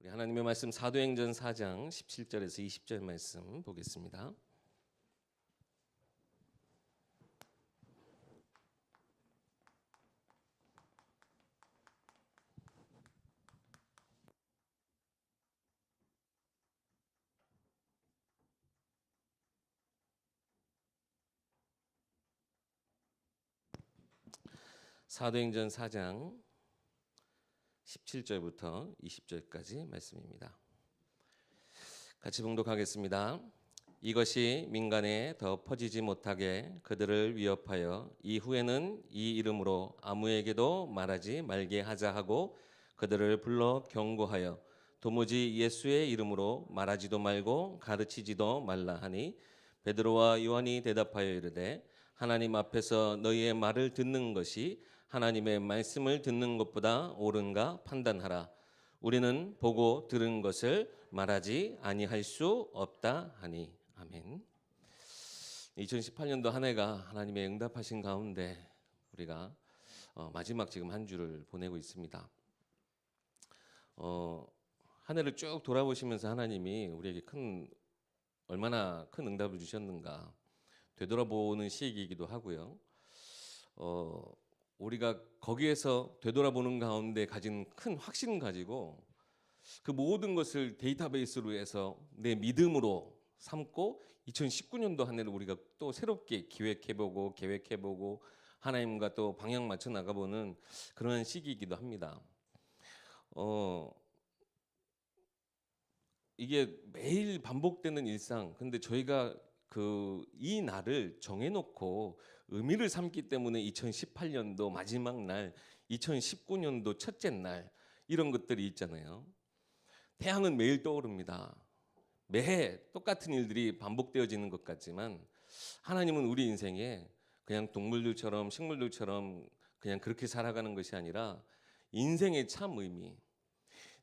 우리 하나님의 말씀 사도행전 4장 17절에서 20절 말씀 보겠습니다. 사도행전 4장 17절부터 20절까지 말씀입니다. 같이 봉독하겠습니다. 이것이 민간에 더 퍼지지 못하게 그들을 위협하여 이후에는 이 이름으로 아무에게도 말하지 말게 하자 하고 그들을 불러 경고하여 도무지 예수의 이름으로 말하지도 말고 가르치지도 말라 하니 베드로와 요한이 대답하여 이르되 하나님 앞에서 너희의 말을 듣는 것이 하나님의 말씀을 듣는 것보다 옳은가 판단하라. 우리는 보고 들은 것을 말하지 아니할 수 없다 하니. 아멘. 2018년도 한 해가 하나님의 응답하신 가운데 우리가 마지막 지금 한 주를 보내고 있습니다. 한 해를 쭉 돌아보시면서 하나님이 우리에게 얼마나 큰 응답을 주셨는가 되돌아보는 시기이기도 하고요. 우리가 거기에서 되돌아보는 가운데 가진 큰 확신 가지고 그 모든 것을 데이터베이스로 해서 내 믿음으로 삼고 2019년도 한 해를 우리가 또 새롭게 기획해보고 계획해보고 하나님과 또 방향 맞춰 나가보는 그런 시기이기도 합니다. 이게 매일 반복되는 일상. 근데 저희가 이 날을 정해놓고 의미를 삼기 때문에 2018년도 마지막 날, 2019년도 첫째 날 이런 것들이 있잖아요. 태양은 매일 떠오릅니다. 매해 똑같은 일들이 반복되어지는 것 같지만 하나님은 우리 인생에 그냥 동물들처럼 식물들처럼 그냥 그렇게 살아가는 것이 아니라 인생의 참 의미,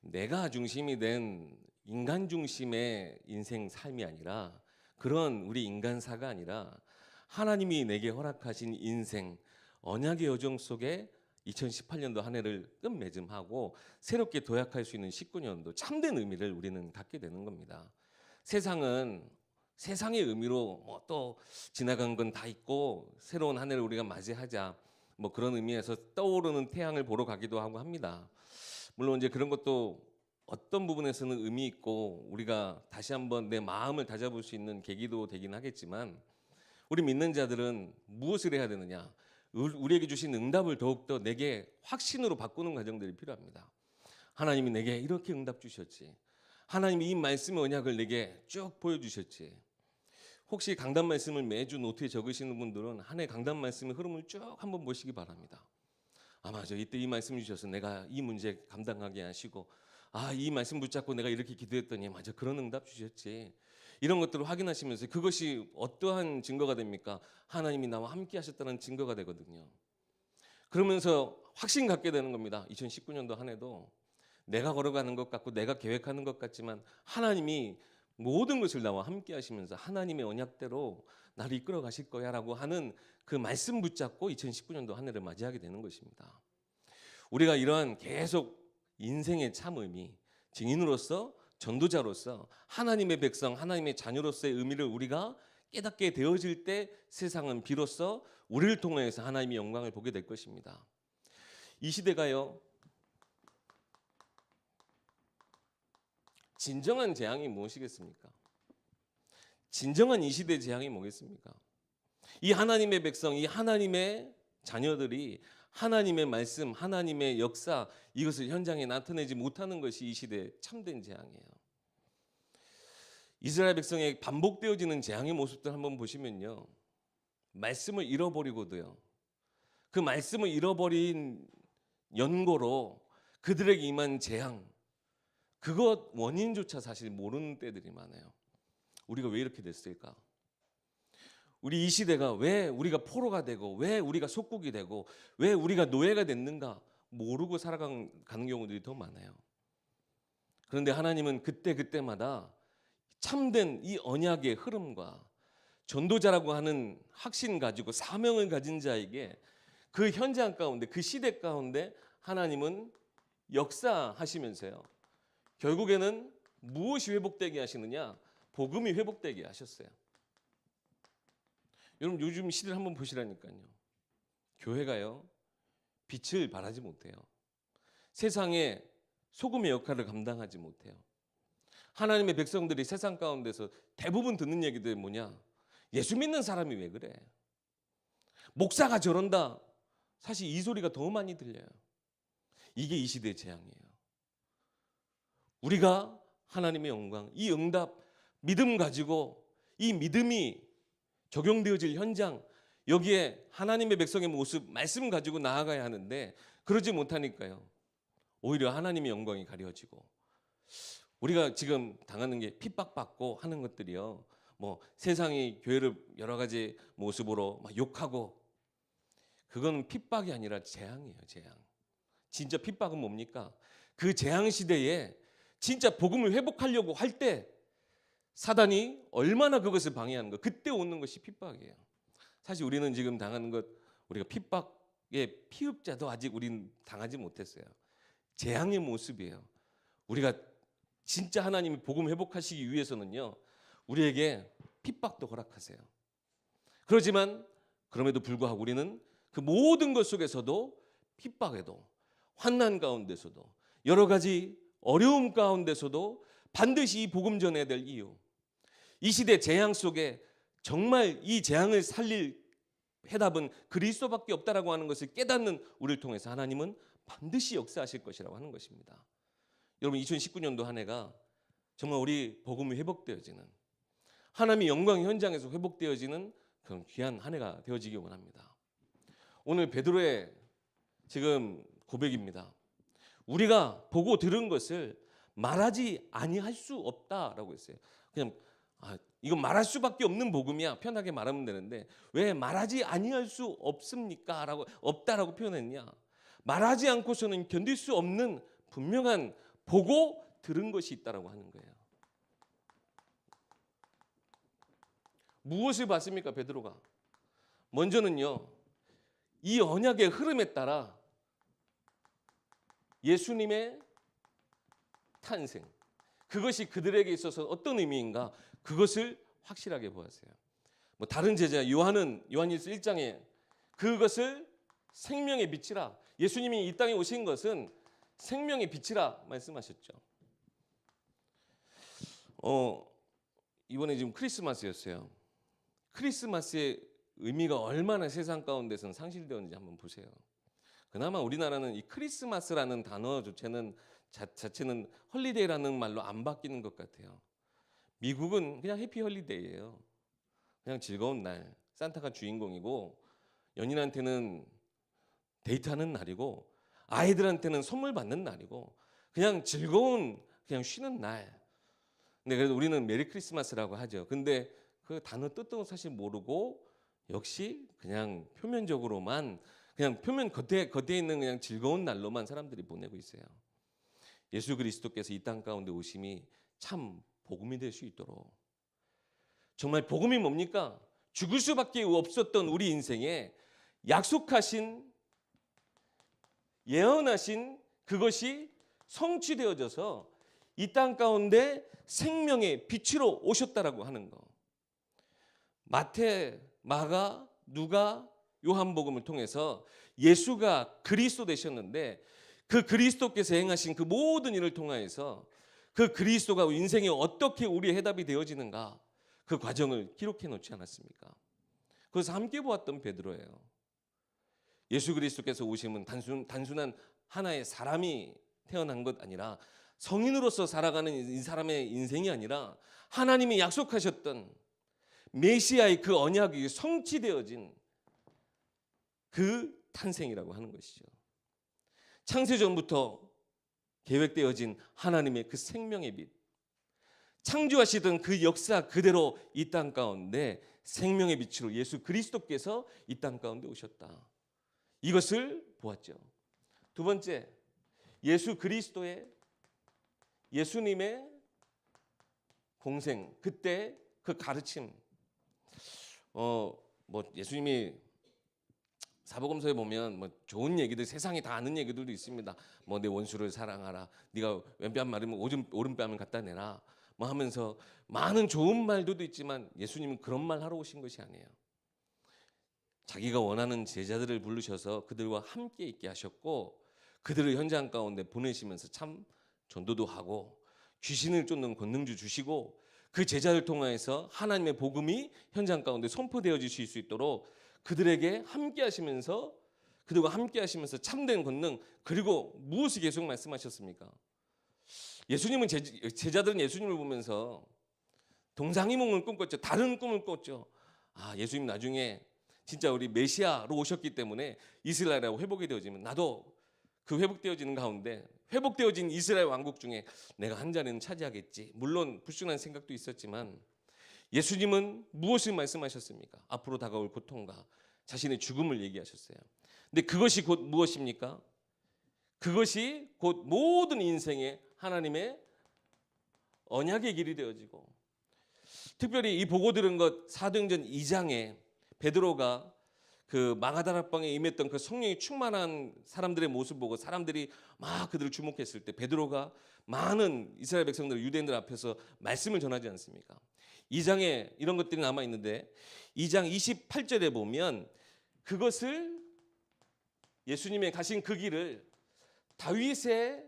내가 중심이 된 인간 중심의 인생 삶이 아니라 그런 우리 인간사가 아니라 하나님이 내게 허락하신 인생 언약의 여정 속에 2018년도 한 해를 끝맺음하고 새롭게 도약할 수 있는 19년도 참된 의미를 우리는 갖게 되는 겁니다. 세상은 세상의 의미로 또 지나간 건 다 있고 새로운 한 해를 우리가 맞이하자 그런 의미에서 떠오르는 태양을 보러 가기도 하고 합니다. 물론 이제 그런 것도 어떤 부분에서는 의미 있고 우리가 다시 한번 내 마음을 다잡을 수 있는 계기도 되긴 하겠지만 우리 믿는 자들은 무엇을 해야 되느냐? 우리에게 주신 응답을 더욱더 내게 확신으로 바꾸는 과정들이 필요합니다. 하나님이 내게 이렇게 응답 주셨지. 하나님이 이 말씀의 언약을 내게 쭉 보여주셨지. 혹시 강단 말씀을 매주 노트에 적으시는 분들은 한 해 강단 말씀의 흐름을 쭉 한번 보시기 바랍니다. 맞아. 이때 이 말씀 주셔서 내가 이 문제 감당하게 하시고 이 말씀 붙잡고 내가 이렇게 기도했더니 맞아 그런 응답 주셨지. 이런 것들을 확인하시면서 그것이 어떠한 증거가 됩니까? 하나님이 나와 함께 하셨다는 증거가 되거든요. 그러면서 확신 갖게 되는 겁니다. 2019년도 한 해도 내가 걸어가는 것 같고 내가 계획하는 것 같지만 하나님이 모든 것을 나와 함께 하시면서 하나님의 언약대로 나를 이끌어 가실 거야 라고 하는 그 말씀 붙잡고 2019년도 한 해를 맞이하게 되는 것입니다. 우리가 이러한 계속 인생의 참 의미, 증인으로서 전도자로서 하나님의 백성, 하나님의 자녀로서의 의미를 우리가 깨닫게 되어질 때 세상은 비로소 우리를 통해서 하나님의 영광을 보게 될 것입니다. 이 시대가요, 진정한 재앙이 무엇이겠습니까? 진정한 이 시대의 재앙이 뭐겠습니까? 이 하나님의 백성, 이 하나님의 자녀들이 하나님의 말씀, 하나님의 역사 이것을 현장에 나타내지 못하는 것이 이 시대의 참된 재앙이에요. 이스라엘 백성의 반복되어지는 재앙의 모습들 한번 보시면요. 말씀을 잃어버리고도요. 그 말씀을 잃어버린 연고로 그들에게 임한 재앙 그것 원인조차 사실 모르는 때들이 많아요. 우리가 왜 이렇게 됐을까? 우리 이 시대가 왜 우리가 포로가 되고 왜 우리가 속국이 되고 왜 우리가 노예가 됐는가 모르고 살아가는 경우들이 더 많아요. 그런데 하나님은 그때마다 참된 이 언약의 흐름과 전도자라고 하는 확신 가지고 사명을 가진 자에게 그 현장 가운데 그 시대 가운데 하나님은 역사하시면서요. 결국에는 무엇이 회복되게 하시느냐? 복음이 회복되게 하셨어요. 여러분 요즘 시대를 한번 보시라니까요. 교회가요, 빛을 발하지 못해요. 세상에 소금의 역할을 감당하지 못해요. 하나님의 백성들이 세상 가운데서 대부분 듣는 얘기들이 뭐냐? 예수 믿는 사람이 왜 그래? 목사가 저런다. 사실 이 소리가 더 많이 들려요. 이게 이 시대의 재앙이에요. 우리가 하나님의 영광, 이 응답, 믿음 가지고 이 믿음이 적용되어질 현장, 여기에 하나님의 백성의 모습, 말씀 가지고 나아가야 하는데 그러지 못하니까요. 오히려 하나님의 영광이 가려지고, 우리가 지금 당하는 게 핍박받고 하는 것들이요, 뭐 세상이 교회를 여러 가지 모습으로 막 욕하고, 그건 핍박이 아니라 재앙이에요. 재앙. 진짜 핍박은 뭡니까? 그 재앙 시대에 진짜 복음을 회복하려고 할 때 사단이 얼마나 그것을 방해하는 거, 그때 오는 것이 핍박이에요. 사실 우리는 지금 당하는 것, 우리가 핍박의 피흡자도 아직 우린 당하지 못했어요. 재앙의 모습이에요. 우리가 진짜 하나님이 복음 회복하시기 위해서는요, 우리에게 핍박도 허락하세요. 그렇지만 그럼에도 불구하고 우리는 그 모든 것 속에서도, 핍박에도, 환난 가운데서도, 여러 가지 어려움 가운데서도 반드시 이 복음 전해야 될 이유, 이 시대 재앙 속에 정말 이 재앙을 살릴 해답은 그리스도밖에 없다라고 하는 것을 깨닫는 우리를 통해서 하나님은 반드시 역사하실 것이라고 하는 것입니다. 여러분 2019년도 한 해가 정말 우리 복음이 회복되어지는, 하나님의 영광 현장에서 회복되어지는 그런 귀한 한 해가 되어지기 원합니다. 오늘 베드로의 지금 고백입니다. 우리가 보고 들은 것을 말하지 아니할 수 없다라고 했어요. 그냥 이건 말할 수밖에 없는 복음이야, 편하게 말하면 되는데 왜 말하지 아니할 수 없습니까? 라고, 없다라고 표현했냐? 말하지 않고서는 견딜 수 없는 분명한 보고 들은 것이 있다라고 하는 거예요. 무엇을 봤습니까, 베드로가? 먼저는요, 이 언약의 흐름에 따라 예수님의 탄생, 그것이 그들에게 있어서 어떤 의미인가, 그것을 확실하게 보았어요. 뭐 다른 제자 요한일서 1장에 그것을 생명의 빛이라, 예수님이 이 땅에 오신 것은 생명의 빛이라 말씀하셨죠. 이번에 지금 크리스마스였어요. 크리스마스의 의미가 얼마나 세상 가운데서는 상실되었는지 한번 보세요. 그나마 우리나라는 이 크리스마스라는 단어 자체는 헐리데이라는 말로 안 바뀌는 것 같아요. 미국은 그냥 해피 헐리데이예요. 그냥 즐거운 날, 산타가 주인공이고, 연인한테는 데이트하는 날이고, 아이들한테는 선물 받는 날이고, 그냥 즐거운, 그냥 쉬는 날. 근데 그래도 우리는 메리 크리스마스라고 하죠. 근데 그 단어 뜻도 사실 모르고 역시 그냥 표면적으로만, 그냥 표면 겉에 있는 그냥 즐거운 날로만 사람들이 보내고 있어요. 예수 그리스도께서 이 땅 가운데 오심이 참 복음이 될 수 있도록, 정말 복음이 뭡니까? 죽을 수밖에 없었던 우리 인생에 약속하신, 예언하신 그것이 성취되어져서 이 땅 가운데 생명의 빛으로 오셨다라고 하는 거. 마태, 마가, 누가, 요한복음을 통해서 예수가 그리스도 되셨는데, 그 그리스도께서 행하신 그 모든 일을 통하여서 그 그리스도가 인생에 어떻게 우리의 해답이 되어지는가, 그 과정을 기록해 놓지 않았습니까? 그래서 함께 보았던 베드로예요. 예수 그리스도께서 오심은 단순한 하나의 사람이 태어난 것 아니라, 성인으로서 살아가는 이 사람의 인생이 아니라 하나님이 약속하셨던 메시아의 그 언약이 성취되어진 그 탄생이라고 하는 것이죠. 창세전부터 계획되어진 하나님의 그 생명의 빛, 창조하시던 그 역사 그대로 이 땅 가운데 생명의 빛으로 예수 그리스도께서 이 땅 가운데 오셨다. 이것을 보았죠. 두 번째, 예수 그리스도의, 예수님의 공생, 그때 그 가르침. 예수님이 사복음서에 보면 뭐 좋은 얘기들, 세상이 다 아는 얘기들도 있습니다. 뭐 내 원수를 사랑하라, 네가 왼뺨 마르면 오른뺨을 갖다 내라, 뭐 하면서 많은 좋은 말들도 있지만 예수님은 그런 말 하러 오신 것이 아니에요. 자기가 원하는 제자들을 부르셔서 그들과 함께 있게 하셨고, 그들을 현장 가운데 보내시면서 참 전도도 하고 귀신을 쫓는 권능주 주시고, 그 제자를 통하여서 하나님의 복음이 현장 가운데 선포되어질 수 있도록 그들에게 함께 하시면서, 그들과 함께 하시면서 참된 권능, 그리고 무엇을 계속 말씀하셨습니까? 예수님은 제자들은 예수님을 보면서 동상이몽을 꿈꿨죠. 다른 꿈을 꿨죠. 아, 예수님 나중에 진짜 우리 메시아로 오셨기 때문에 이스라엘하고 회복이 되어지면 나도 그 회복되어지는 가운데 회복되어진 이스라엘 왕국 중에 내가 한 자리는 차지하겠지. 물론 불순한 생각도 있었지만 예수님은 무엇을 말씀하셨습니까? 앞으로 다가올 고통과 자신의 죽음을 얘기하셨어요. 근데 그것이 곧 무엇입니까? 그것이 곧 모든 인생의 하나님의 언약의 길이 되어지고, 특별히 이 보고 들은 것 사도행전 2장에 베드로가 그 마가다락방에 임했던 그 성령이 충만한 사람들의 모습 보고 사람들이 막 그들을 주목했을 때 베드로가 많은 이스라엘 백성들, 유대인들 앞에서 말씀을 전하지 않습니까? 2장에 이런 것들이 남아 있는데 2장 28절에 보면 그것을, 예수님의 가신 그 길을 다윗의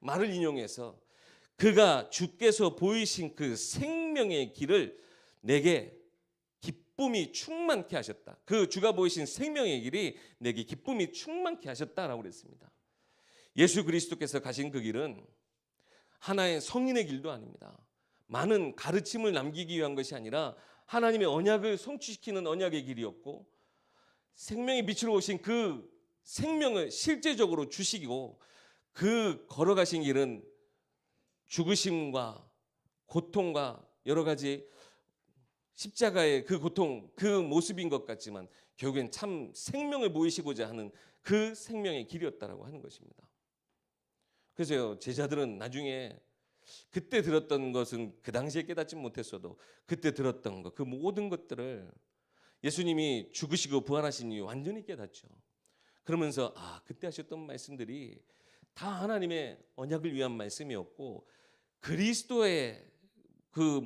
말을 인용해서 그가 주께서 보이신 그 생명의 길을 내게 기쁨이 충만케 하셨다. 그 주가 보이신 생명의 길이 내게 기쁨이 충만케 하셨다라고 그랬습니다. 예수 그리스도께서 가신 그 길은 하나의 성인의 길도 아닙니다. 많은 가르침을 남기기 위한 것이 아니라 하나님의 언약을 성취시키는 언약의 길이었고, 생명의 빛으로 오신 그 생명을 실제적으로 주시고, 그 걸어가신 길은 죽으심과 고통과 여러 가지 십자가의 그 고통, 그 모습인 것 같지만 결국엔 참 생명을 보이시고자 하는 그 생명의 길이었다라고 하는 것입니다. 그래서 제자들은 나중에 그때 들었던 것은 그 당시에 깨닫지 못했어도 그때 들었던 것, 그 모든 것들을 예수님이 죽으시고 부활하신 이후 완전히 깨닫죠. 그러면서 아, 그때 하셨던 말씀들이 다 하나님의 언약을 위한 말씀이었고 그리스도의 그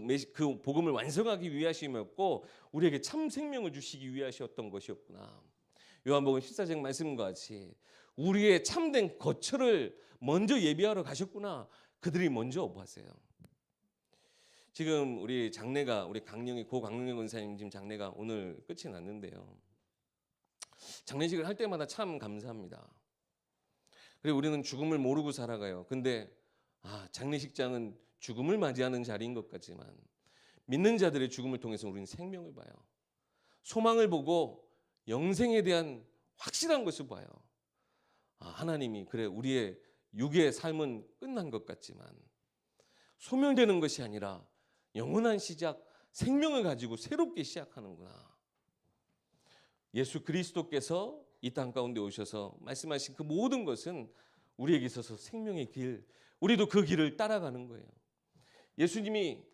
복음을 완성하기 위하심이었고 우리에게 참 생명을 주시기 위하셨던 것이었구나. 요한복음 14장 말씀과 같이 우리의 참된 거처를 먼저 예비하러 가셨구나. 그들이 먼저 오보하세요. 지금 우리 장례가, 우리 강령희 고강령희 권사님 지금 장례가 오늘 끝이 났는데요. 장례식을 할 때마다 참 감사합니다. 그리고 우리는 죽음을 모르고 살아가요. 근데 장례식장은 죽음을 맞이하는 자리인 것 같지만 믿는 자들의 죽음을 통해서 우리는 생명을 봐요. 소망을 보고 영생에 대한 확실한 것을 봐요. 하나님이 그래 우리의 육의 삶은 끝난 것 같지만 소멸되는 것이 아니라 영원한 시작, 생명을 가지고 새롭게 시작하는구나. 예수 그리스도께서 이 땅 가운데 오셔서 말씀하신 그 모든 것은 우리에게 있어서 생명의 길, 우리도 그 길을 따라가는 거예요. 예수님이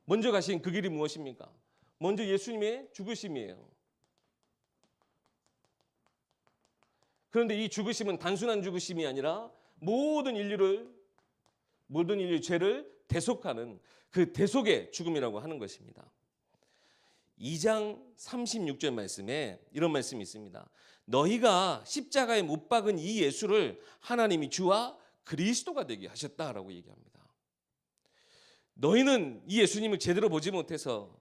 먼저 가신 그 길이 무엇입니까? 먼저 예수님의 죽으심이에요. 그런데 이 죽으심은 단순한 죽으심이 아니라 모든 인류의 죄를 대속하는 그 대속의 죽음이라고 하는 것입니다. 2장 36절 말씀에 이런 말씀이 있습니다. 너희가 십자가에 못 박은 이 예수를 하나님이 주와 그리스도가 되게 하셨다라고 얘기합니다. 너희는 이 예수님을 제대로 보지 못해서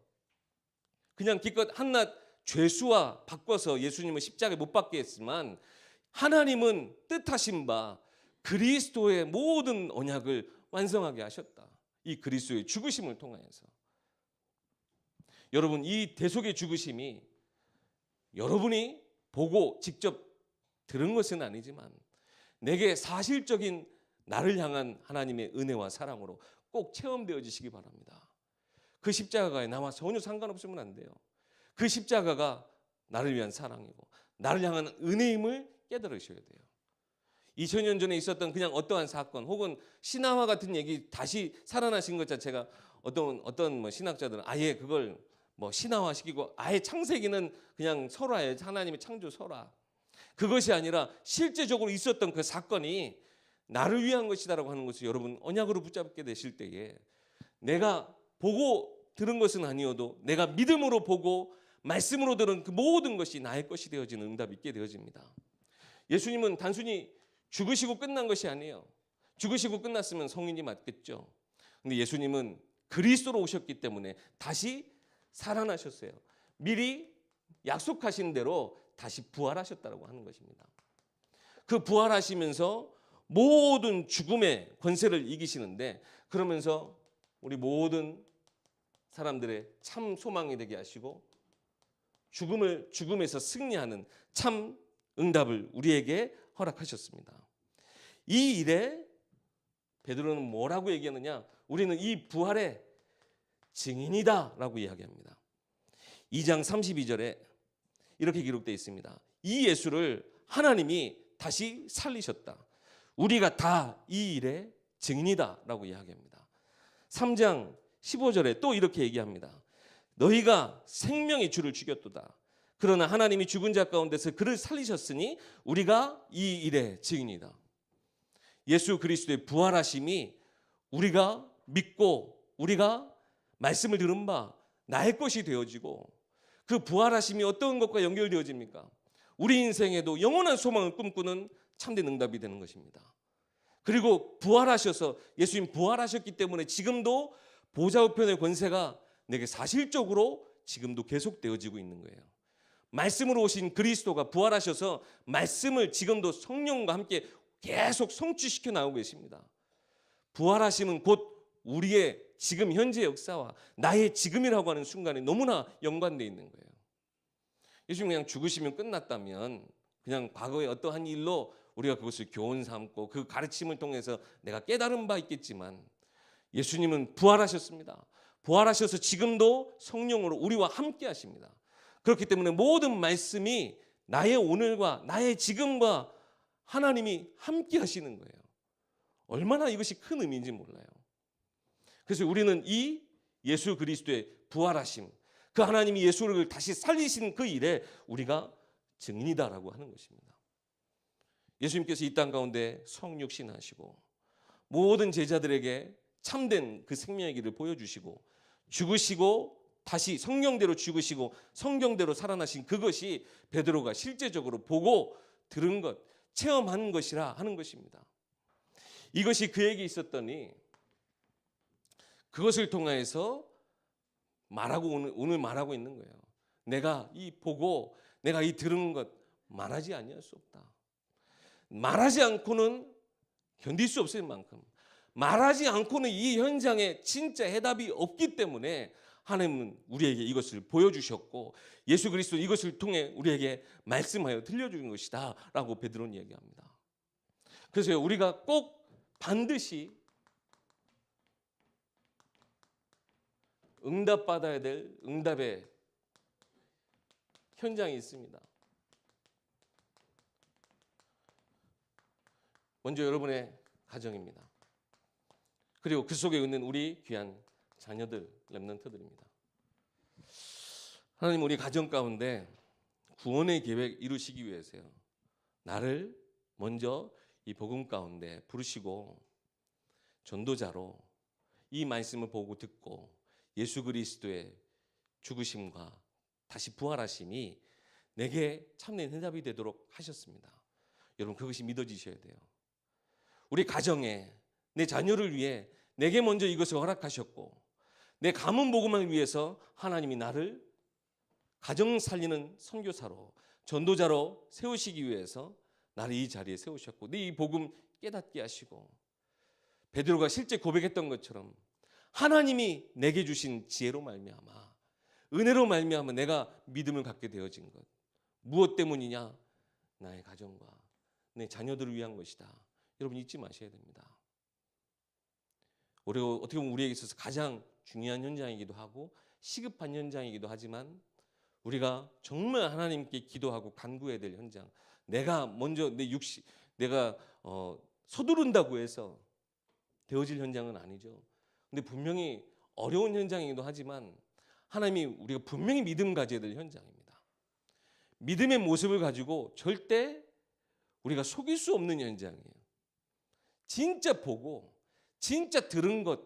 그냥 기껏 한낱 죄수와 바꿔서 예수님을 십자가에 못 박게 했지만 하나님은 뜻하신 바 그리스도의 모든 언약을 완성하게 하셨다. 이 그리스도의 죽으심을 통하여서. 여러분, 이 대속의 죽으심이 여러분이 보고 직접 들은 것은 아니지만 내게 사실적인 나를 향한 하나님의 은혜와 사랑으로 꼭 체험되어지시기 바랍니다. 그 십자가에 나와 전혀 상관없으면 안 돼요. 그 십자가가 나를 위한 사랑이고 나를 향한 은혜임을 깨달으셔야 돼요. 2000년 전에 있었던 그냥 어떠한 사건 혹은 신화와 같은 얘기 다시 살아나신 것 자체가 어떤 신학자들은 아예 그걸 신화화시키고 아예 창세기는 그냥 설화예요. 하나님의 창조 설화. 그것이 아니라 실제적으로 있었던 그 사건이 나를 위한 것이다라고 하는 것을 여러분 언약으로 붙잡게 되실 때에 내가 보고 들은 것은 아니어도 내가 믿음으로 보고 말씀으로 들은 그 모든 것이 나의 것이 되어지는 응답이 있게 되어집니다. 예수님은 단순히 죽으시고 끝난 것이 아니에요. 죽으시고 끝났으면 성인이 맞겠죠. 근데 예수님은 그리스도로 오셨기 때문에 다시 살아나셨어요. 미리 약속하신 대로 다시 부활하셨다고 하는 것입니다. 그 부활하시면서 모든 죽음의 권세를 이기시는데 그러면서 우리 모든 사람들의 참 소망이 되게 하시고 죽음에서 승리하는 참 응답을 우리에게 허락하셨습니다. 이 일에 베드로는 뭐라고 얘기하느냐? 우리는 이 부활의 증인이다라고 이야기합니다. 2장 32절에 이렇게 기록되어 있습니다. 이 예수를 하나님이 다시 살리셨다. 우리가 다 이 일의 증인이다라고 이야기합니다. 3장 15절에 또 이렇게 얘기합니다. 너희가 생명의 주를 죽였도다. 그러나 하나님이 죽은 자 가운데서 그를 살리셨으니 우리가 이 일의 증인이다. 예수 그리스도의 부활하심이 우리가 믿고 우리가 말씀을 들은 바 나의 것이 되어지고 그 부활하심이 어떤 것과 연결되어집니까? 우리 인생에도 영원한 소망을 꿈꾸는 참된 응답이 되는 것입니다. 그리고 부활하셔서 예수님 부활하셨기 때문에 지금도 보좌 우편의 권세가 내게 사실적으로 지금도 계속되어지고 있는 거예요. 말씀으로 오신 그리스도가 부활하셔서 말씀을 지금도 성령과 함께 계속 성취시켜 나오고 계십니다. 부활하심은 곧 우리의 지금 현재 역사와 나의 지금이라고 하는 순간에 너무나 연관되어 있는 거예요. 예수님 그냥 죽으시면 끝났다면 그냥 과거의 어떠한 일로 우리가 그것을 교훈 삼고 그 가르침을 통해서 내가 깨달은 바 있겠지만 예수님은 부활하셨습니다. 부활하셔서 지금도 성령으로 우리와 함께 하십니다. 그렇기 때문에 모든 말씀이 나의 오늘과 나의 지금과 하나님이 함께 하시는 거예요. 얼마나 이것이 큰 의미인지 몰라요. 그래서 우리는 이 예수 그리스도의 부활하심, 그 하나님이 예수를 다시 살리신 그 일에 우리가 증인이다라고 하는 것입니다. 예수님께서 이 땅 가운데 성육신하시고 모든 제자들에게 참된 그 생명의 길을 보여주시고 죽으시고 다시 성경대로 죽으시고 성경대로 살아나신 그것이 베드로가 실제적으로 보고 들은 것, 체험한 것이라 하는 것입니다. 이것이 그에게 있었더니 그것을 통해서 오늘 말하고 있는 거예요. 내가 이 보고 내가 이 들은 것 말하지 아니할 수 없다. 말하지 않고는 견딜 수 없을 만큼 말하지 않고는 이 현장에 진짜 해답이 없기 때문에 하나님은 우리에게 이것을 보여주셨고 예수 그리스도 이것을 통해 우리에게 말씀하여 들려주는 것이다 라고 베드로는 얘기합니다. 그래서 우리가 꼭 반드시 응답받아야 될 응답의 현장이 있습니다. 먼저 여러분의 가정입니다. 그리고 그 속에 있는 우리 귀한 자녀들, 렘넌트들입니다. 하나님 우리 가정 가운데 구원의 계획 이루시기 위해서요. 나를 먼저 이 복음 가운데 부르시고 전도자로 이 말씀을 보고 듣고 예수 그리스도의 죽으심과 다시 부활하심이 내게 참된 해답이 되도록 하셨습니다. 여러분 그것이 믿어지셔야 돼요. 우리 가정에 내 자녀를 위해 내게 먼저 이것을 허락하셨고 내 가문 복음을 위해서 하나님이 나를 가정 살리는 선교사로 전도자로 세우시기 위해서 나를 이 자리에 세우셨고 이 복음 깨닫게 하시고 베드로가 실제 고백했던 것처럼 하나님이 내게 주신 지혜로 말미암아 은혜로 말미암아 내가 믿음을 갖게 되어진 것 무엇 때문이냐? 나의 가정과 내 자녀들을 위한 것이다. 여러분 잊지 마셔야 됩니다. 우리가 어떻게 보면 우리에게 있어서 가장 중요한 현장이기도 하고 시급한 현장이기도 하지만 우리가 정말 하나님께 기도하고 간구해야 될 현장. 내가 먼저 내가 서두른다고 해서 되어질 현장은 아니죠. 근데 분명히 어려운 현장이기도 하지만 하나님이 우리가 분명히 믿음 가져야 될 현장입니다. 믿음의 모습을 가지고 절대 우리가 속일 수 없는 현장이에요. 진짜 보고 진짜 들은 것,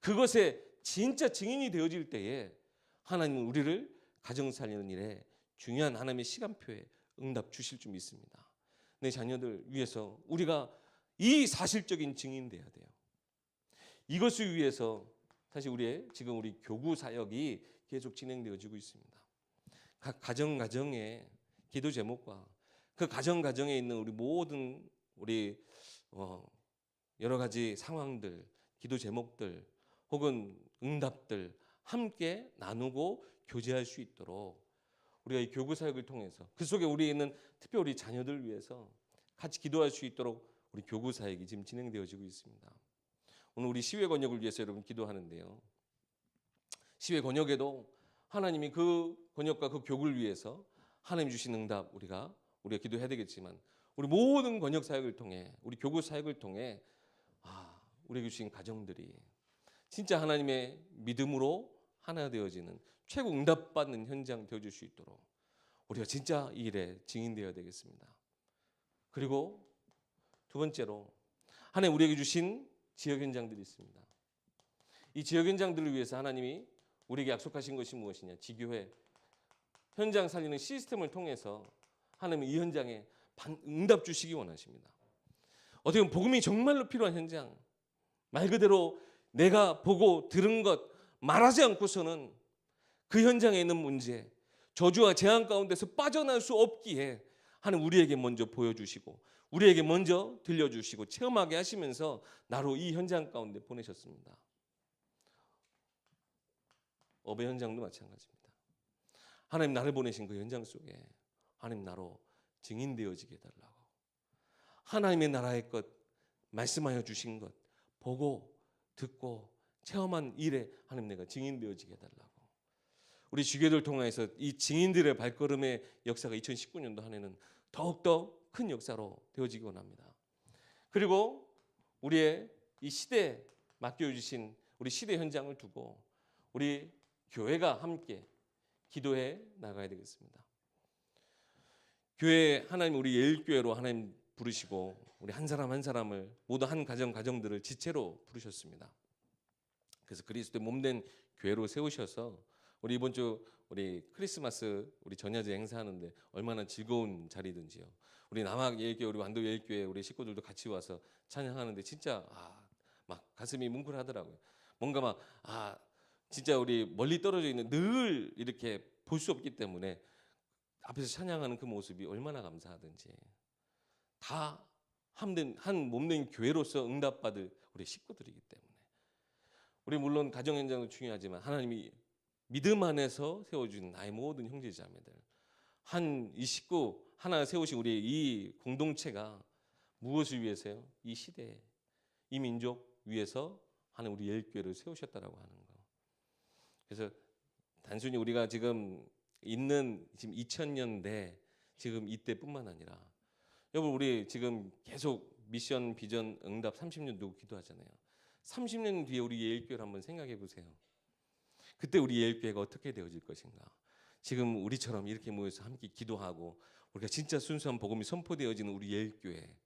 그것에 진짜 증인이 되어질 때에 하나님은 우리를 가정 살리는 일에 중요한 하나님의 시간표에 응답 주실 줄 믿습니다. 내 자녀들 위해서 우리가 이 사실적인 증인 돼야 돼요. 이것을 위해서 사실 지금 우리 교구 사역이 계속 진행되어지고 있습니다. 각 가정의 기도 제목과 그 가정에 있는 우리 모든 여러 가지 상황들, 기도 제목들 혹은 응답들 함께 나누고 교제할 수 있도록 우리가 이 교구 사역을 통해서 그 속에 우리 있는 특별히 우리 자녀들 위해서 같이 기도할 수 있도록 우리 교구 사역이 지금 진행되어지고 있습니다. 오늘 우리 시외 권역을 위해서 여러분 기도하는데요. 시외 권역에도 하나님이 그 권역과 그 교구를 위해서 하나님 주신 응답 우리가 기도해야 되겠지만 우리 모든 권역 사역을 통해 우리 교구 사역을 통해 우리에게 주신 가정들이 진짜 하나님의 믿음으로 하나 되어지는 최고 응답받는 현장 되어줄 수 있도록 우리가 진짜 이 일에 증인되어야 되겠습니다. 그리고 두 번째로 하나님 우리에게 주신 지역 현장들이 있습니다. 이 지역 현장들을 위해서 하나님이 우리에게 약속하신 것이 무엇이냐? 지교회 현장 살리는 시스템을 통해서 하나님은 이 현장에 응답 주시기 원하십니다. 어떻게 보면 복음이 정말로 필요한 현장, 말 그대로 내가 보고 들은 것 말하지 않고서는 그 현장에 있는 문제, 저주와 재앙 가운데서 빠져날 수 없기에 하나님 우리에게 먼저 보여주시고 우리에게 먼저 들려주시고 체험하게 하시면서 나로 이 현장 가운데 보내셨습니다. 어배 현장도 마찬가지입니다. 하나님 나를 보내신 그 현장 속에 하나님 나로 증인되어지게 해달라고, 하나님의 나라의 것 말씀하여 주신 것 보고 듣고 체험한 일에 하나님 내가 증인되어지게 해달라고, 우리 주교들 통해서 이 증인들의 발걸음의 역사가 2019년도 한 해는 더욱더 큰 역사로 되어지기 원합니다. 그리고 우리의 이 시대에 맡겨주신 우리 시대 현장을 두고 우리 교회가 함께 기도해 나가야 되겠습니다. 교회 하나님 우리 예일교회로 하나님 부르시고 우리 한 사람 한 사람을 모두 한 가정들을 지체로 부르셨습니다. 그래서 그리스도의 몸된 교회로 세우셔서 우리 이번 주 우리 크리스마스 우리 전야제 행사하는데 얼마나 즐거운 자리든지요. 우리 남학 예일교회 우리 완도 예일교회 우리 식구들도 같이 와서 찬양하는데 진짜 막 가슴이 뭉클하더라고요. 뭔가 막 진짜 우리 멀리 떨어져 있는 늘 이렇게 볼 수 없기 때문에 앞에서 찬양하는 그 모습이 얼마나 감사하든지 다 한 몸된 교회로서 응답받을 우리 식구들이기 때문에 우리 물론 가정 현장도 중요하지만 하나님이 믿음 안에서 세워준 나의 모든 형제자매들 이 식구 하나 세우신 우리 이 공동체가 무엇을 위해서요? 이 시대, 이 민족 위해서 하나님 우리 예일교회를 세우셨다라고 하는 거. 그래서 단순히 우리가 지금 있는 지금 2000년대 지금 이때뿐만 아니라 여러분 우리 지금 계속 미션 비전 응답 30년 두고 기도하잖아요. 30년 뒤에 우리 예일교회를 한번 생각해 보세요. 그때 우리 예일교회가 어떻게 되어질 것인가? 지금 우리처럼 이렇게 모여서 함께 기도하고 우리가 진짜 순수한 복음이 선포되어지는 우리 예일교회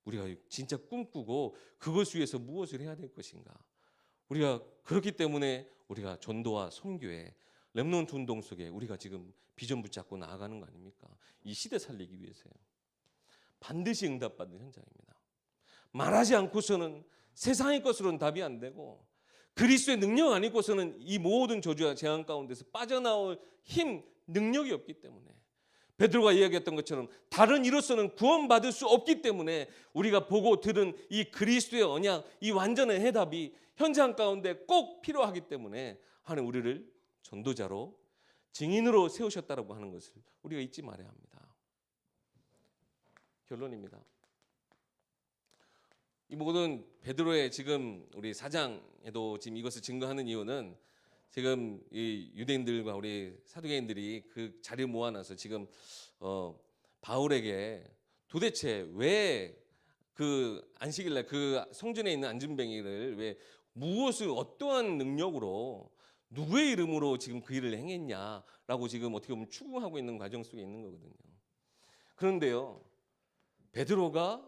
우리가 진짜 꿈꾸고 그것을 위해서 무엇을 해야 될 것인가? 우리가 그렇기 때문에 우리가 전도와 선교에 렘넌트 운동 속에 우리가 지금 비전 붙잡고 나아가는 거 아닙니까? 이 시대 살리기 위해서요. 반드시 응답받는 현장입니다. 말하지 않고서는 세상의 것으로는 답이 안 되고 그리스도의 능력 아니고서는 이 모든 저주와 재앙 가운데서 빠져나올 힘, 능력이 없기 때문에 베드로가 이야기했던 것처럼 다른 이로서는 구원받을 수 없기 때문에 우리가 보고 들은 이 그리스도의 언약, 이 완전한 해답이 현장 가운데 꼭 필요하기 때문에 하나님 우리를 전도자로 증인으로 세우셨다라고 하는 것을 우리가 잊지 말아야 합니다. 결론입니다. 이 모든 베드로의 지금 우리 사장에도 지금 이것을 증거하는 이유는 지금 이 유대인들과 우리 사두개인들이 그 자리를 모아놔서 지금 바울에게 도대체 왜 그 안식일날 그 성전에 있는 안전뱅이를 왜 무엇을 어떠한 능력으로 누구의 이름으로 지금 그 일을 행했냐라고 지금 어떻게 보면 추궁하고 있는 과정 속에 있는 거거든요. 그런데요, 베드로가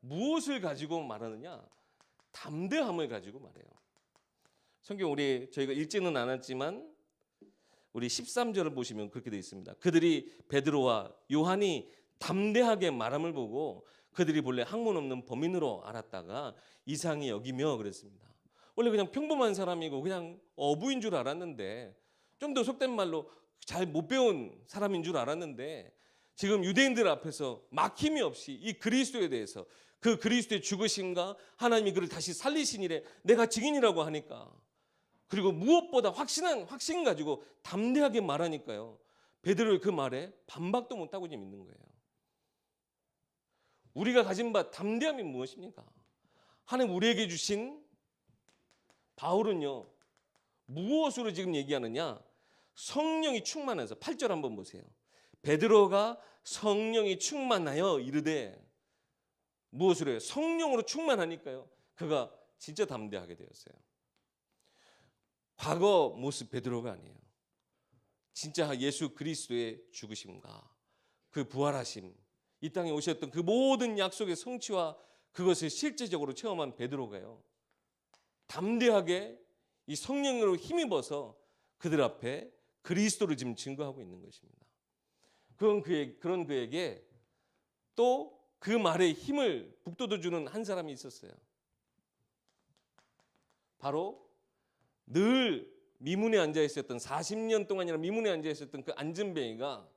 무엇을 가지고 말하느냐? 담대함을 가지고 말해요. 성경 저희가 읽지는 않았지만 우리 13절을 보시면 그렇게 되어 있습니다. 그들이 베드로와 요한이 담대하게 말함을 보고 그들이 본래 학문 없는 범인으로 알았다가 이상히 여기며 그랬습니다. 원래 그냥 평범한 사람이고 그냥 어부인 줄 알았는데, 좀 더 속된 말로 잘 못 배운 사람인 줄 알았는데, 지금 유대인들 앞에서 막힘이 없이 이 그리스도에 대해서, 그 그리스도의 죽으심과 하나님이 그를 다시 살리신 일에 내가 증인이라고 하니까, 그리고 무엇보다 확신 가지고 담대하게 말하니까요, 베드로의 그 말에 반박도 못하고 지금 있는 거예요. 우리가 가진 바 담대함이 무엇입니까? 하나님 우리에게 주신 바울은요, 무엇으로 지금 얘기하느냐? 성령이 충만해서. 8절 한번 보세요. 베드로가 성령이 충만하여 이르되, 무엇으로 해요? 성령으로 충만하니까요, 그가 진짜 담대하게 되었어요. 과거 모습 베드로가 아니에요. 진짜 예수 그리스도의 죽으심과 그 부활하심, 이 땅에 오셨던 그 모든 약속의 성취와 그것을 실제적으로 체험한 베드로가요, 담대하게 이 성령으로 힘입어서 그들 앞에 그리스도를 지금 증거하고 있는 것입니다. 그런 그에게 또 그 말에 힘을 북돋워주는 한 사람이 있었어요. 바로 늘 미문에 앉아 있었던, 40년 동안이나 미문에 앉아 있었던 그 안진뱅이가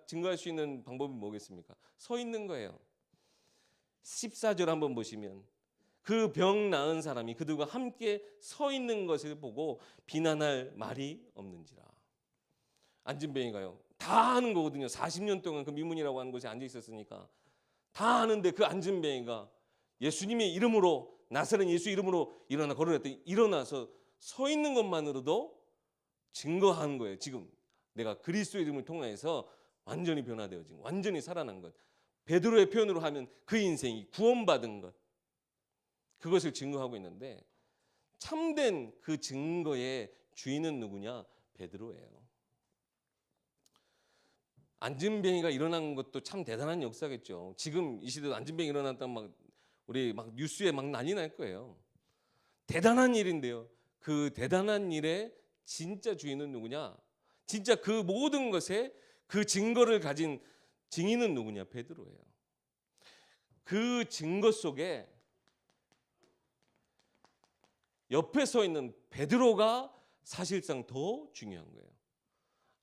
증거할 수 있는 방법이 뭐겠습니까? 서 있는 거예요. 14절 한번 보시면 그 병 나은 사람이 그들과 함께 서 있는 것을 보고 비난할 말이 없는지라. 안진뱅이가요, 다 아는 거거든요. 40년 동안 그 미문이라고 하는 곳에 앉아 있었으니까 다 아는데, 그 안진뱅이가 예수님의 이름으로, 나사렛 예수 이름으로 일어나 걸어냈더니 일어나서 서 있는 것만으로도 증거하는 거예요. 지금 내가 그리스도 이름을 통해서 완전히 변화되어진, 완전히 살아난 것. 베드로의 표현으로 하면 그 인생이 구원받은 것, 그것을 증거하고 있는데, 참된 그 증거의 주인은 누구냐? 베드로예요. 안진뱅이가 일어난 것도 참 대단한 역사겠죠. 지금 이 시대도 안진뱅이 일어났다면 우리 뉴스에 난리 날 거예요. 대단한 일인데요, 그 대단한 일의 진짜 주인은 누구냐? 진짜 그 모든 것에 그 증거를 가진 증인은 누구냐? 베드로예요. 그 증거 속에 옆에 서 있는 베드로가 사실상 더 중요한 거예요.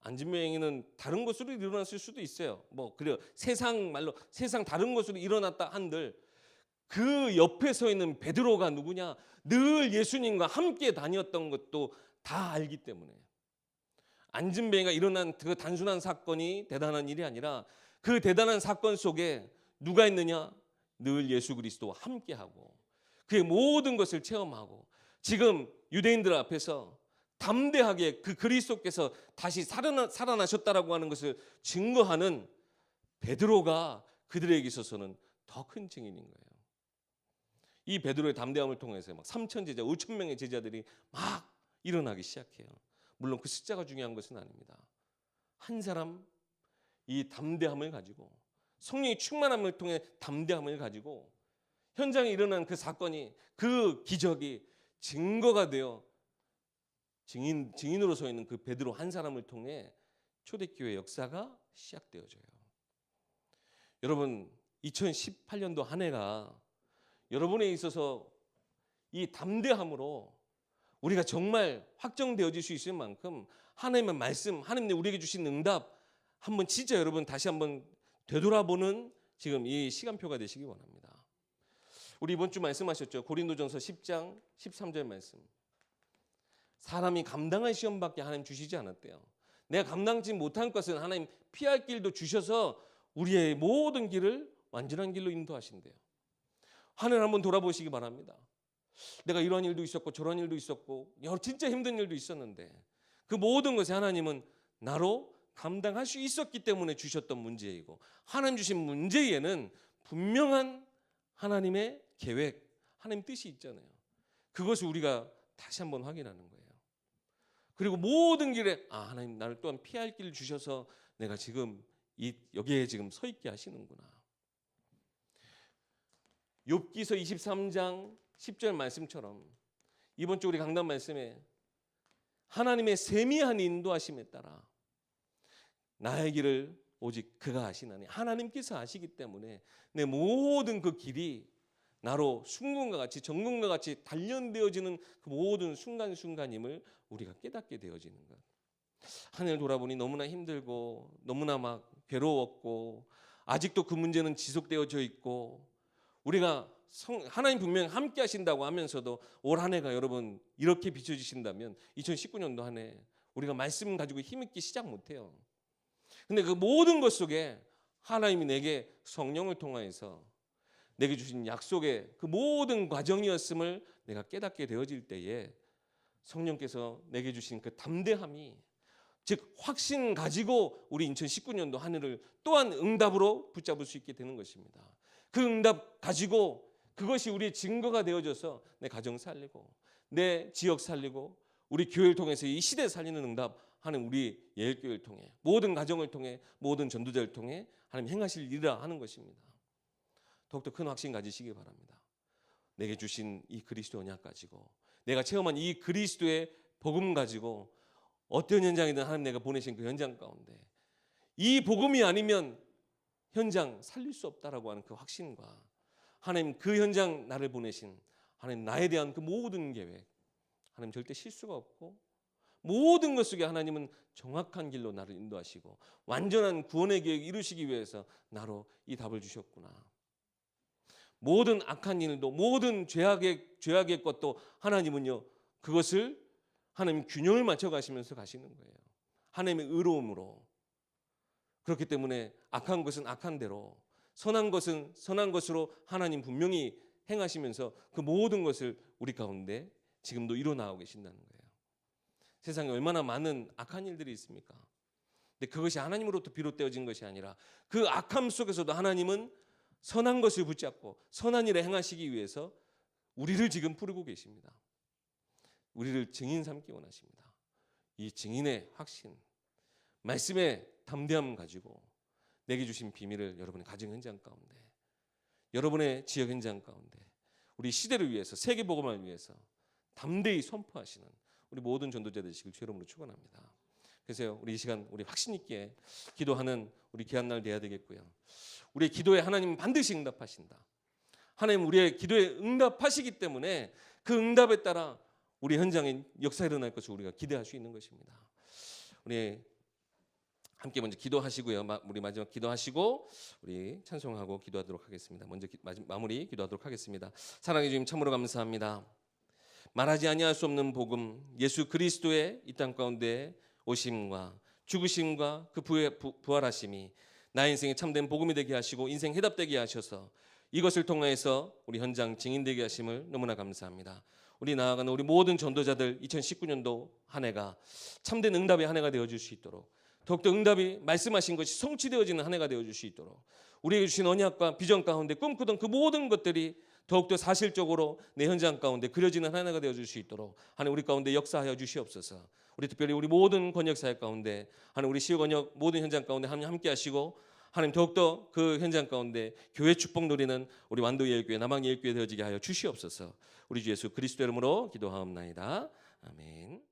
안진뱅이는 다른 것으로 일어났을 수도 있어요. 그래요. 세상 말로 세상 다른 것으로 일어났다 한들, 그 옆에 서 있는 베드로가 누구냐? 늘 예수님과 함께 다녔던 것도 다 알기 때문에. 안진뱅이가 일어난 그 단순한 사건이 대단한 일이 아니라, 그 대단한 사건 속에 누가 있느냐? 늘 예수 그리스도와 함께하고 그의 모든 것을 체험하고, 지금 유대인들 앞에서 담대하게 그 그리스도께서 다시 살아나셨다라고 하는 것을 증거하는 베드로가 그들에게 있어서는 더 큰 증인인 거예요. 이 베드로의 담대함을 통해서 3천 제자, 5천 명의 제자들이 막 일어나기 시작해요. 물론 그 숫자가 중요한 것은 아닙니다. 한 사람, 이 담대함을 가지고, 성령의 충만함을 통해 담대함을 가지고 현장에 일어난 그 사건이, 그 기적이 증거가 되어 증인으로 서 있는 그 베드로 한 사람을 통해 초대교회 역사가 시작되어져요. 여러분, 2018년도 한 해가 여러분에 있어서 이 담대함으로 우리가 정말 확정되어질 수 있을 만큼 하나님의 말씀, 하나님 우리에게 주신 응답 한번 진짜 여러분 다시 한번 되돌아보는 지금 이 시간표가 되시기 원합니다. 우리 이번 주 말씀하셨죠. 고린도전서 10장 13절 말씀. 사람이 감당할 시험밖에 하나님 주시지 않았대요. 내가 감당치 못한 것은 하나님 피할 길도 주셔서 우리의 모든 길을 완전한 길로 인도하신대요. 하늘 한번 돌아보시기 바랍니다. 내가 이런 일도 있었고 저런 일도 있었고 진짜 힘든 일도 있었는데, 그 모든 것에 하나님은 나로 감당할 수 있었기 때문에 주셨던 문제이고, 하나님 주신 문제에는 분명한 하나님의 계획, 하나님 뜻이 있잖아요. 그것을 우리가 다시 한번 확인하는 거예요. 그리고 모든 길에 하나님 나를 또한 피할 길을 주셔서 내가 지금 여기에 지금 서 있게 하시는구나. 욥기서 23장 10절 말씀처럼 이번 주 우리 강단 말씀에 하나님의 세미한 인도하심에 따라 나의 길을 오직 그가 아시나니, 하나님께서 아시기 때문에 내 모든 그 길이 나로 순금과 같이 정금과 같이 단련되어지는 그 모든 순간순간임을 우리가 깨닫게 되어지는 것. 하늘 돌아보니 너무나 힘들고 너무나 막 괴로웠고 아직도 그 문제는 지속되어져 있고, 우리가 하나님 분명히 함께 하신다고 하면서도 올 한 해가 여러분 이렇게 비춰지신다면 2019년도 한 해 우리가 말씀 가지고 힘있게 시작 못해요. 근데 그 모든 것 속에 하나님이 내게 성령을 통하여서 내게 주신 약속의 그 모든 과정이었음을 내가 깨닫게 되어질 때에 성령께서 내게 주신 그 담대함이, 즉 확신 가지고 우리 2019년도 한 해를 또한 응답으로 붙잡을 수 있게 되는 것입니다. 그 응답 가지고 그것이 우리의 증거가 되어져서 내 가정 살리고 내 지역 살리고 우리 교회를 통해서 이 시대 살리는 응답 하는 우리 예일교회를 통해 모든 가정을 통해 모든 전도자를 통해 하나님 행하실 일이라 하는 것입니다. 더욱더 큰 확신 가지시기 바랍니다. 내게 주신 이 그리스도 언약 가지고, 내가 체험한 이 그리스도의 복음 가지고 어떤 현장이든 하나님 내가 보내신 그 현장 가운데 이 복음이 아니면 현장 살릴 수 없다라고 하는 그 확신과 하나님 그 현장 나를 보내신 하나님 나에 대한 그 모든 계획, 하나님 절대 실수가 없고 모든 것 속에 하나님은 정확한 길로 나를 인도하시고 완전한 구원의 계획 이루시기 위해서 나로 이 답을 주셨구나. 모든 악한 일도 모든 죄악의 것도 하나님은요 그것을 하나님 균형을 맞춰 가시면서 가시는 거예요. 하나님의 의로움으로. 그렇기 때문에 악한 것은 악한 대로, 선한 것은 선한 것으로 하나님 분명히 행하시면서 그 모든 것을 우리 가운데 지금도 일어나고 계신다는 거예요. 세상에 얼마나 많은 악한 일들이 있습니까? 근데 그것이 하나님으로부터 비롯되어진 것이 아니라 그 악함 속에서도 하나님은 선한 것을 붙잡고 선한 일을 행하시기 위해서 우리를 지금 부르고 계십니다. 우리를 증인 삼기 원하십니다. 이 증인의 확신, 말씀의 담대함 가지고 내게 주신 비밀을 여러분의 가정 현장 가운데, 여러분의 지역 현장 가운데, 우리 시대를 위해서, 세계 복음을 위해서 담대히 선포하시는 우리 모든 전도자 되시길 주 이름으로 축원합니다. 그래서 우리 이 시간 우리 확신 있게 기도하는 우리 귀한 날 돼야 되겠고요. 우리의 기도에 하나님은 반드시 응답하신다. 하나님 우리의 기도에 응답하시기 때문에 그 응답에 따라 우리 현장에 역사가 일어날 것을 우리가 기대할 수 있는 것입니다. 우리 함께 먼저 기도하시고요. 우리 마지막 기도하시고 우리 찬송하고 기도하도록 하겠습니다. 먼저 마무리 기도하도록 하겠습니다. 사랑해 주님 참으로 감사합니다. 말하지 아니할 수 없는 복음, 예수 그리스도의 이 땅 가운데 오심과 죽으심과 그 부활하심이 나의 인생에 참된 복음이 되게 하시고 인생 해답되게 하셔서 이것을 통해서 우리 현장 증인되게 하심을 너무나 감사합니다. 우리 나아가는 우리 모든 전도자들 2019년도 한 해가 참된 응답의 한 해가 되어줄 수 있도록, 더욱더 응답이 말씀하신 것이 성취되어지는 한 해가 되어줄 수 있도록, 우리에게 주신 언약과 비전 가운데 꿈꾸던 그 모든 것들이 더욱더 사실적으로 내 현장 가운데 그려지는 한 해가 되어줄 수 있도록 하나님 우리 가운데 역사하여 주시옵소서. 우리 특별히 우리 모든 권역사역 가운데 하나님 우리 시의 권역 모든 현장 가운데 하나님 함께 하시고 하나님 더욱더 그 현장 가운데 교회 축복 누리는 우리 완도예일교회 남항예일교회 되어지게 하여 주시옵소서. 우리 주 예수 그리스도 이름으로 기도하옵나이다. 아멘.